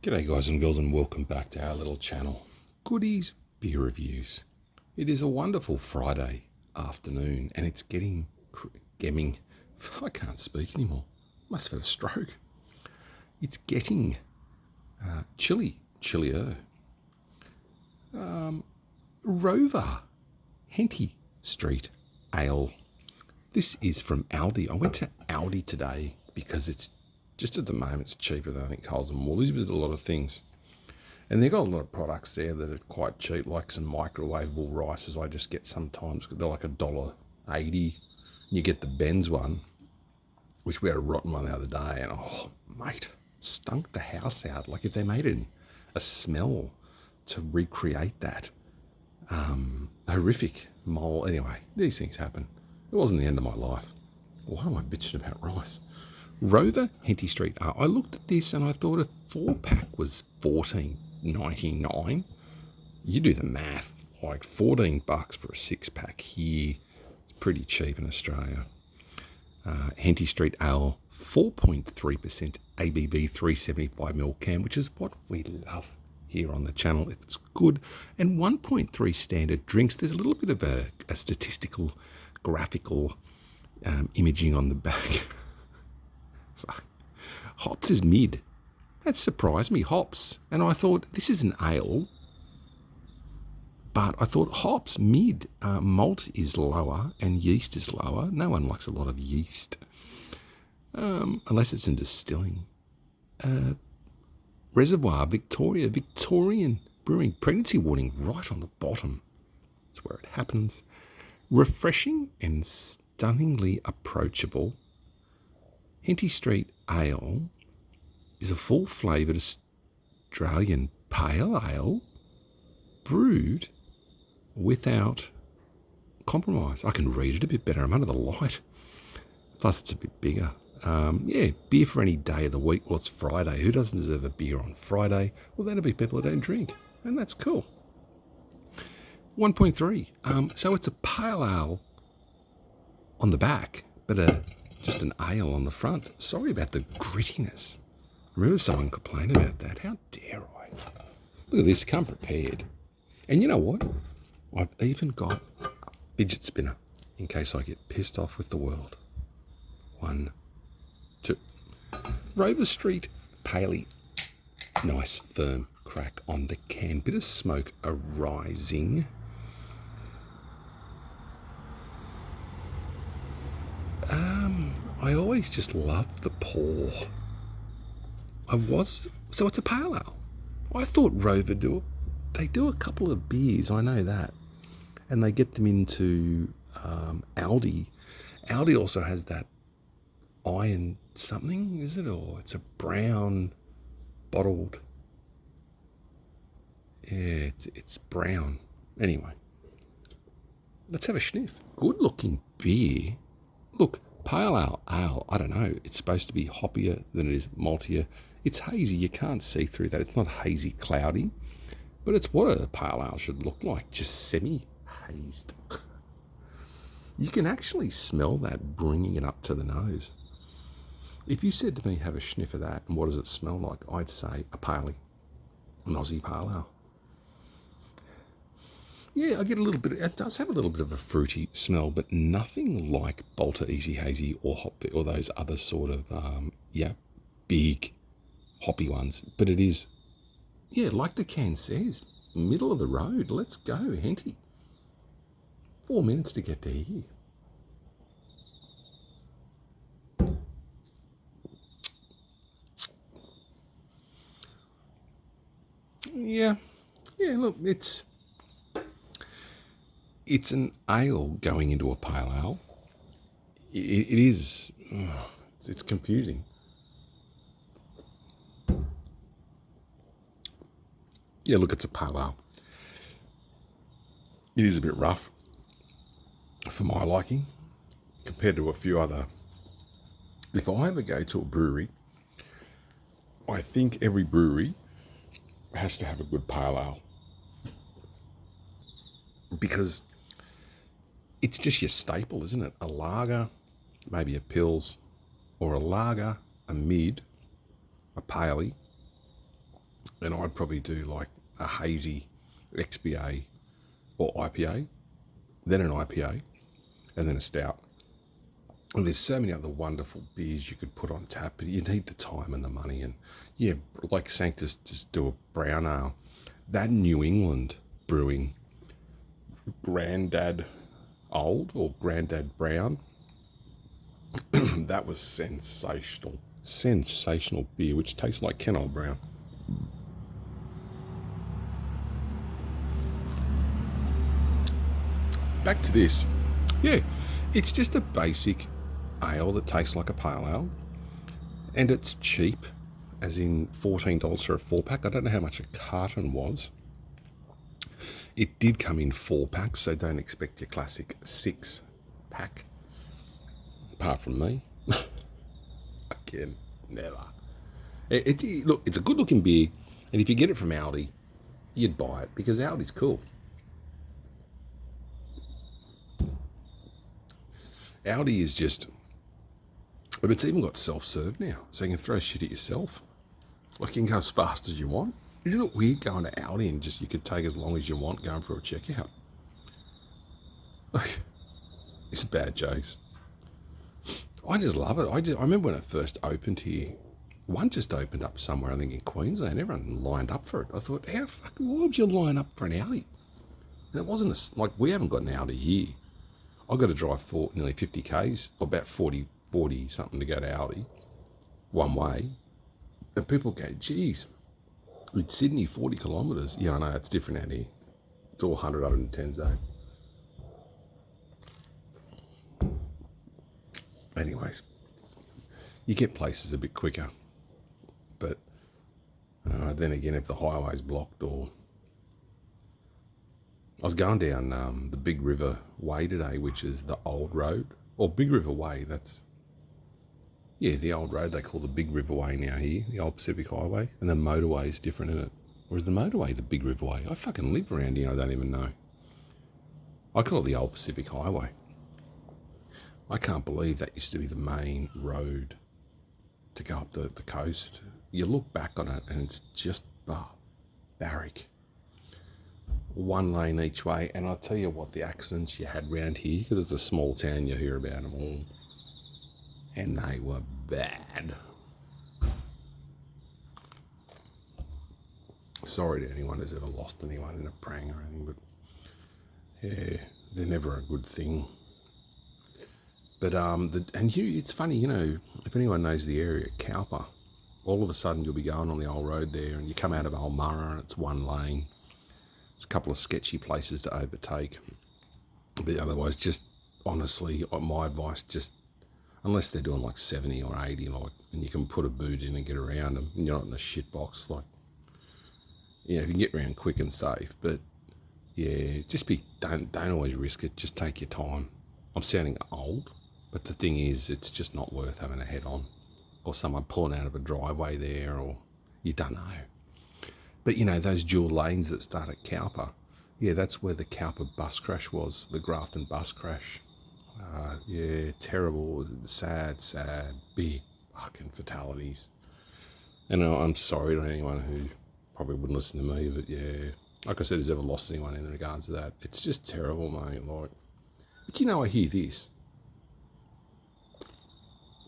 G'day guys and girls, and welcome back to our little channel, Goodies Beer Reviews. It is a wonderful Friday afternoon and it's getting, I can't speak anymore, must have had a stroke. It's getting chillier. Rover, Henty Street Ale. This is from Aldi. I went to Aldi today because it's just at the moment it's cheaper than I think Coles and Woolies with a lot of things. And they've got a lot of products there that are quite cheap, like some microwavable rices I just get sometimes. They're like $1.80. You get the Ben's one, which we had a rotten one the other day, and oh, mate, stunk the house out. Like if they made it a smell to recreate that. Horrific mold. Anyway, these things happen. It wasn't the end of my life. Why am I bitching about rice? Rover, Henty Street. I looked at this and I thought a 4-pack was $14.99. You do the math, like $14 for a 6-pack here. It's pretty cheap in Australia. Henty Street Ale, 4.3% ABV, 375ml can, which is what we love here on the channel. It's good. And 1.3 standard drinks. There's a little bit of a statistical, graphical imaging on the back. Hops is mid. That surprised me, hops. And I thought, this is an ale. But I thought hops, mid. Malt is lower and yeast is lower. No one likes a lot of yeast. Unless it's in distilling. Reservoir, Victoria, Victorian Brewing. Pregnancy warning right on the bottom. That's where it happens. Refreshing and stunningly approachable. Henty Street Ale is a full-flavoured Australian pale ale brewed without compromise. I can read it a bit better. I'm under the light. Plus, it's a bit bigger. Beer for any day of the week. Well, it's Friday. Who doesn't deserve a beer on Friday? Well, that'll be people who don't drink, and that's cool. 1.3. So it's a pale ale on the back, but just an ale on the front. Sorry about the grittiness. I remember someone complained about that. How dare I? Look at this, come prepared. And you know what? I've even got a fidget spinner in case I get pissed off with the world. 1, 2. Rover Street Paley. Nice firm crack on the can. Bit of smoke arising. I always just loved the pour. So it's a pale ale. I thought Rover they do a couple of beers, I know that. And they get them into Aldi. Aldi also has that iron something, is it? Or it's a brown bottled. Yeah, it's brown. Anyway, let's have a sniff. Good looking beer. Look, pale ale, I don't know. It's supposed to be hoppier than it is maltier. It's hazy. You can't see through that. It's not hazy, cloudy. But it's what a pale ale should look like, just semi-hazed. You can actually smell that bringing it up to the nose. If you said to me, have a sniff of that, and what does it smell like? I'd say a paley, an Aussie pale ale. Yeah, I get a little bit, it does have a little bit of a fruity smell, but nothing like Bolter Easy Hazy or Hop or those other sort of, big hoppy ones. But it is, like the can says, middle of the road. Let's go, Henty. 4 minutes to get to here. Yeah, look, it's an ale going into a pale ale. It is, it's confusing. Yeah, look, it's a pale ale. It is a bit rough for my liking compared to a few other. If I ever go to a brewery, I think every brewery has to have a good pale ale. Because it's just your staple, isn't it? A lager, maybe a pils, or a lager, a mid, a paley, and I'd probably do like a hazy XBA or IPA, then an IPA, and then a stout. And there's so many other wonderful beers you could put on tap, but you need the time and the money. And yeah, like Sanctus, just do a brown ale. That New England brewing, Grandad Old or Grandad Brown, that was sensational. Sensational beer, which tastes like Ken Old Brown. Back to this. Yeah, it's just a basic ale that tastes like a pale ale, and it's cheap, as in $14 for a 4-pack. I don't know how much a carton was. It did come in 4-packs, so don't expect your classic 6-pack. Apart from me. Again, never. Look, it's a good looking beer, and if you get it from Aldi, you'd buy it because Aldi's cool. Aldi is just, but it's even got self-serve now, so you can throw shit at yourself. Like you can go as fast as you want. Isn't it weird going to Aldi and just you could take as long as you want going for a checkout? Like, it's bad jokes. I just love it. I remember when it first opened here. One just opened up somewhere, I think in Queensland. Everyone lined up for it. I thought, why would you line up for an Aldi? And it wasn't like we haven't got an Aldi here. I got to drive for nearly 50 k's, or about 40 something to go to Aldi, one way. And people go, geez, it's Sydney 40 kilometres. Yeah, I know, it's different out here. It's all 100, 110 zone. Anyways, you get places a bit quicker. But then again, if the highway's blocked or... I was going down the Big River Way today, which is the old road. Or Big River Way, that's... Yeah, the old road they call the Big River Way now here, the old Pacific Highway. And the motorway is different, isn't it? Or is the motorway the Big River Way? I fucking live around here, I don't even know. I call it the old Pacific Highway. I can't believe that used to be the main road to go up the coast. You look back on it and it's just barrack. One lane each way, and I'll tell you what, the accidents you had round here, because it's a small town, you hear about them all, and they were bad. Sorry to anyone who's ever lost anyone in a prang or anything, but yeah, they're never a good thing. But it's funny, you know, if anyone knows the area, Cowper, all of a sudden you'll be going on the old road there, and you come out of Ulmarra and it's one lane. It's a couple of sketchy places to overtake. But otherwise, just honestly, my advice, just unless they're doing like 70 or 80, like, and you can put a boot in and get around them, and you're not in a shit box, like, yeah, if you can get around quick and safe. But yeah, don't always risk it. Just take your time. I'm sounding old, but the thing is, it's just not worth having a head on, or someone pulling out of a driveway there, or you don't know. But, you know, those dual lanes that start at Cowper, yeah, that's where the Cowper bus crash was, the Grafton bus crash. Yeah, terrible, sad, big fucking fatalities. And I'm sorry to anyone who probably wouldn't listen to me, but yeah, like I said, has ever lost anyone in regards to that. It's just terrible, mate. Like, but you know, I hear this.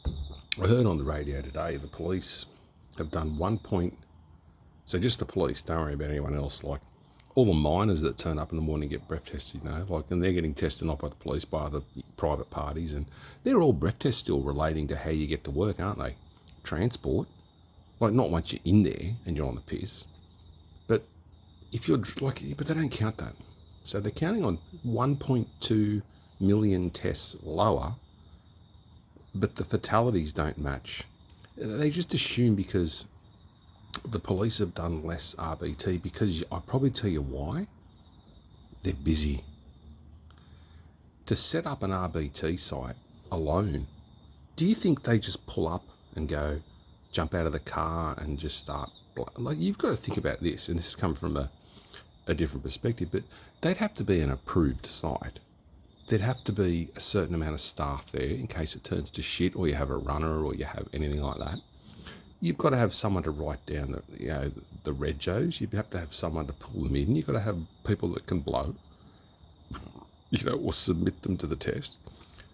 I heard on the radio today the police have done So just the police, don't worry about anyone else. Like all the miners that turn up in the morning and get breath tested, you know, like, and they're getting tested not by the police, by other private parties, and they're all breath tests still relating to how you get to work, aren't they? Transport, like not once you're in there and you're on the piss, but if you're like, but they don't count that. So they're counting on 1.2 million tests lower, but the fatalities don't match. They just assume because the police have done less RBT, because I'll probably tell you why. They're busy. To set up an RBT site alone, do you think they just pull up and go, jump out of the car and just start? Like, you've got to think about this, and this has come from a different perspective, but they'd have to be an approved site. There'd have to be a certain amount of staff there in case it turns to shit, or you have a runner, or you have anything like that. You've got to have someone to write down the regos. You have to have someone to pull them in. You've got to have people that can blow, or submit them to the test.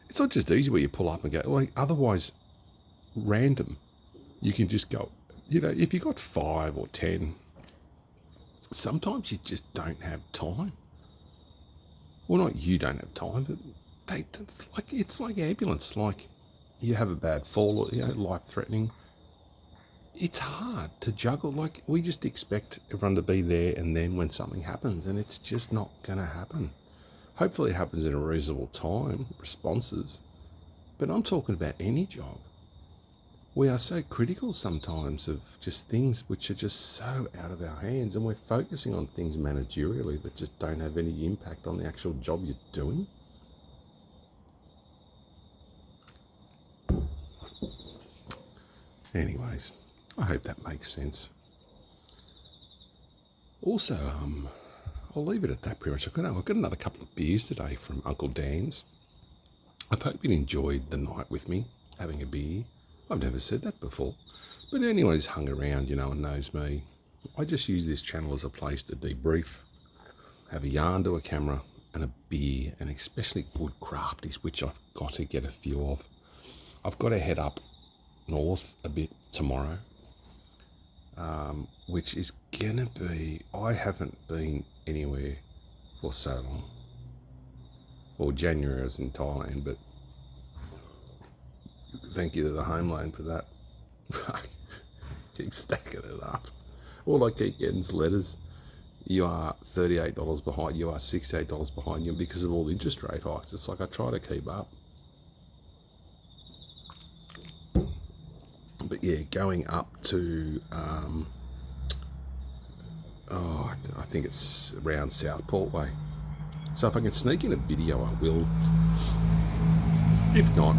It's not just easy where you pull up and go. Like, otherwise, random. You can just go. If you got 5 or 10, sometimes you just don't have time. Well, not you don't have time, but it's like ambulance. Like, you have a bad fall, life-threatening. It's hard to juggle. Like, we just expect everyone to be there and then when something happens, and it's just not going to happen. Hopefully it happens in a reasonable time, responses. But I'm talking about any job. We are so critical sometimes of just things which are just so out of our hands, and we're focusing on things managerially that just don't have any impact on the actual job you're doing. Anyways, I hope that makes sense. Also, I'll leave it at that pretty much. I've got another couple of beers today from Uncle Dan's. I hope you enjoyed the night with me, having a beer. I've never said that before. But anyone who's hung around, and knows me, I just use this channel as a place to debrief, have a yarn to a camera and a beer, and especially good crafties, which I've got to get a few of. I've got to head up north a bit tomorrow, which is going to be, I haven't been anywhere for so long. Well, January I was in Thailand, but thank you to the home loan for that. Keep stacking it up. All I keep getting is letters. You are $38 behind, you are $68 behind you because of all the interest rate hikes. It's like I try to keep up. But yeah, going up to, I think it's around Southport way. So if I can sneak in a video, I will. If not,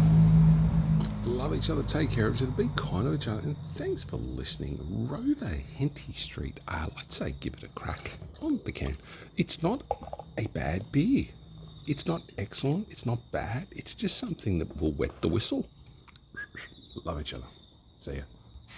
love each other, take care of each other, be kind to each other, and thanks for listening. Rover Henty Street Ale, I'd say give it a crack on the can. It's not a bad beer. It's not excellent. It's not bad. It's just something that will wet the whistle. Love each other. See ya.